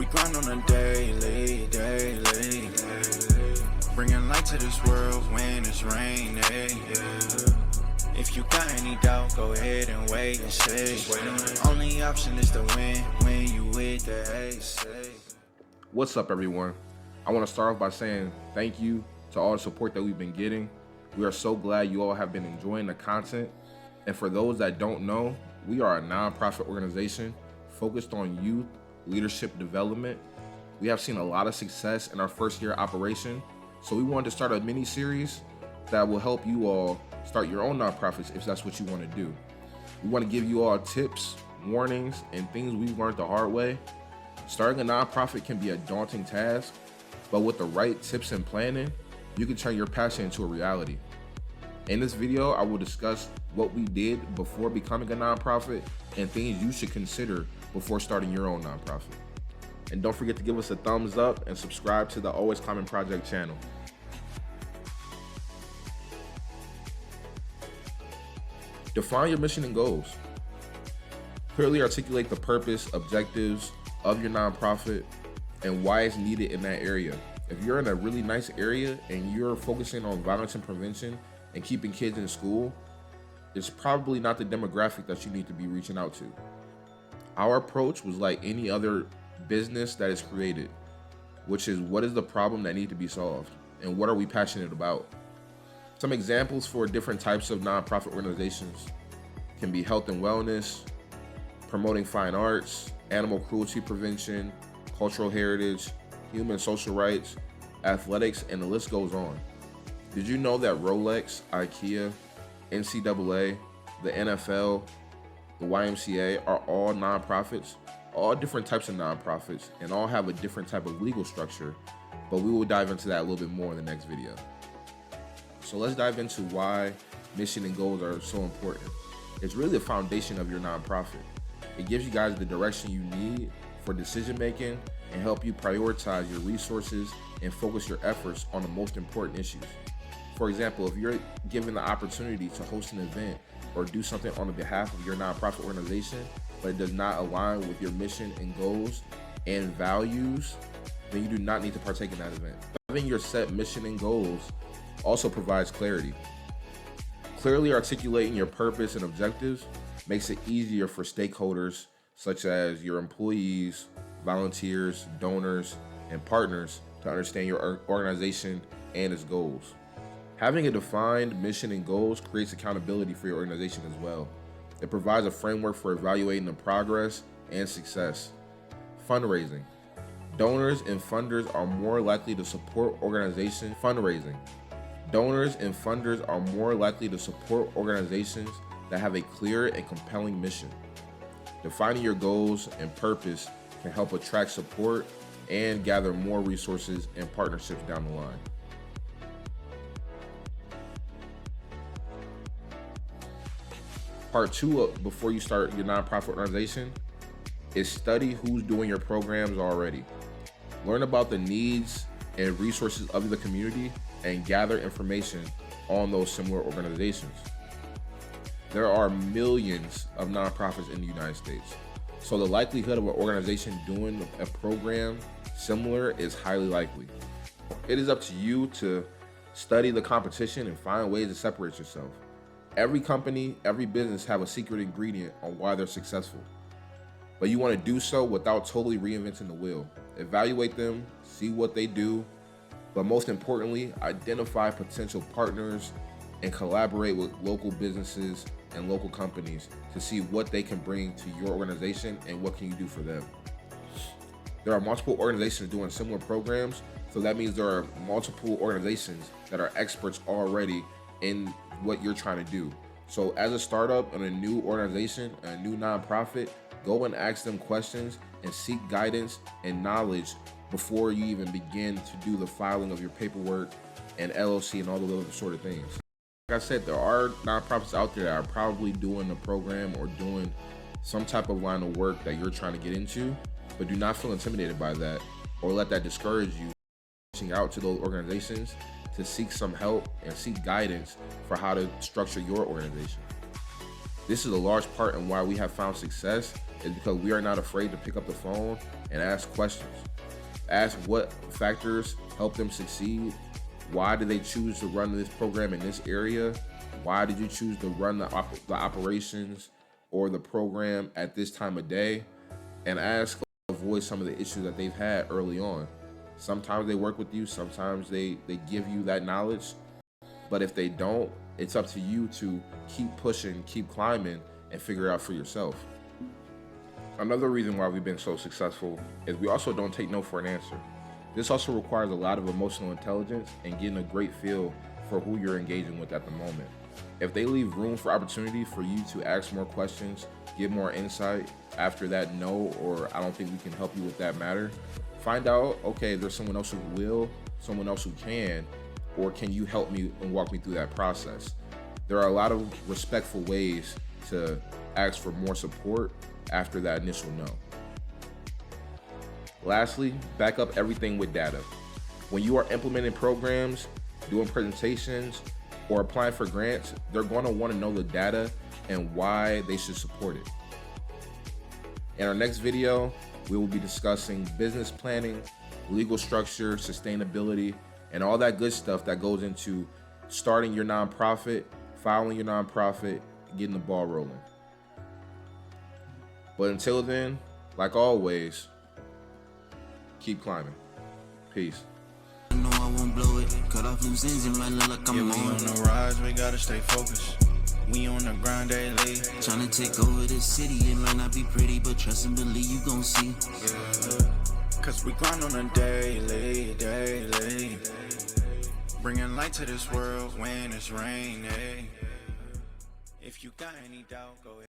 We grind on a daily. Bringing light to this world when it's raining. If you got any doubt, go ahead and wait and see. Only option is to win when you with the ace. What's up, everyone? I want to start off by saying thank you to all the support that we've been getting. We are so glad you all have been enjoying the content. And for those that don't know, we are a nonprofit organization focused on youth leadership development. We have seen a lot of success in our first year operation, so we wanted to start a mini series that will help you all start your own nonprofits if that's what you want to do. We want to give you all tips, warnings, and things we've learned the hard way. Starting a nonprofit can be a daunting task, but with the right tips and planning, you can turn your passion into a reality. In this video, I will discuss what we did before becoming a nonprofit and things you should consider before starting your own nonprofit. And don't forget to give us a thumbs up and subscribe to the Always Common Project channel. Define your mission and goals. Clearly articulate the purpose, objectives of your nonprofit, and why it's needed in that area. If you're in a really nice area and you're focusing on violence and prevention and keeping kids in school, it's probably not the demographic that you need to be reaching out to. Our approach was like any other business that is created, which is what is the problem that needs to be solved and what are we passionate about. Some examples for different types of nonprofit organizations can be health and wellness, promoting fine arts, animal cruelty prevention, cultural heritage, human social rights, athletics, and the list goes on. Did you know that Rolex, IKEA, NCAA, the NFL, the YMCA are all nonprofits, all different types of nonprofits, and all have a different type of legal structure, but we will dive into that a little bit more in the next video. So let's dive into why mission and goals are so important. It's really the foundation of your nonprofit. It gives you guys the direction you need for decision making and help you prioritize your resources and focus your efforts on the most important issues. For example, if you're given the opportunity to host an event or do something on the behalf of your nonprofit organization, but it does not align with your mission and goals and values, then you do not need to partake in that event. Having your set mission and goals also provides clarity. Clearly articulating your purpose and objectives makes it easier for stakeholders such as your employees, volunteers, donors, and partners to understand your organization and its goals. Having a defined mission and goals creates accountability for your organization as well. It provides a framework for evaluating the progress and success. Fundraising. Donors and funders are more likely to support organizations. Fundraising. Donors and funders are more likely to support organizations that have a clear and compelling mission. Defining your goals and purpose can help attract support and gather more resources and partnerships down the line. Part 2 before you start your nonprofit organization is study who's doing your programs already. Learn about the needs and resources of the community and gather information on those similar organizations. There are millions of nonprofits in the United States, so the likelihood of an organization doing a program similar is highly likely. It is up to you to study the competition and find ways to separate yourself. Every company, every business have a secret ingredient on why they're successful, but you want to do so without totally reinventing the wheel. Evaluate them, see what they do, but most importantly, identify potential partners and collaborate with local businesses and local companies to see what they can bring to your organization and what can you do for them. There are multiple organizations doing similar programs, so that means there are multiple organizations that are experts already in what you're trying to do. So as a startup in a new organization, a new nonprofit, go and ask them questions and seek guidance and knowledge before you even begin to do the filing of your paperwork and LLC and all those other sort of things. Like I said, there are nonprofits out there that are probably doing a program or doing some type of line of work that you're trying to get into, but do not feel intimidated by that or let that discourage you. Reaching out to those organizations to seek some help and seek guidance for how to structure your organization. This is a large part in why we have found success is because we are not afraid to pick up the phone and ask questions. Ask what factors help them succeed. Why did they choose to run this program in this area? Why did you choose to run the operations or the program at this time of day? And ask to avoid some of the issues that they've had early on. Sometimes they work with you, sometimes they give you that knowledge, but if they don't, it's up to you to keep pushing, keep climbing, and figure out for yourself. Another reason why we've been so successful is we also don't take no for an answer. This also requires a lot of emotional intelligence and getting a great feel for who you're engaging with at the moment. If they leave room for opportunity for you to ask more questions, get more insight after that no, or I don't think we can help you with that matter, find out, okay, there's someone else who will, someone else who can, or can you help me and walk me through that process? There are a lot of respectful ways to ask for more support after that initial no. Lastly, back up everything with data. When you are implementing programs, doing presentations, or applying for grants, they're going to want to know the data and why they should support it. In our next video, we will be discussing business planning, legal structure, sustainability, and all that good stuff that goes into starting your nonprofit, filing your nonprofit, getting the ball rolling. But until then, like always, keep climbing. Peace. No, I won't blow it. Cut off loose ends and run like I'm Yeah, we on the rise, we gotta stay focused. We on the grind daily. Tryna take over the city. It might not be pretty, but trust and believe you gon' see. Yeah. Cause we grind on a daily. Bringing light to this world when it's raining. If you got any doubt, go ahead.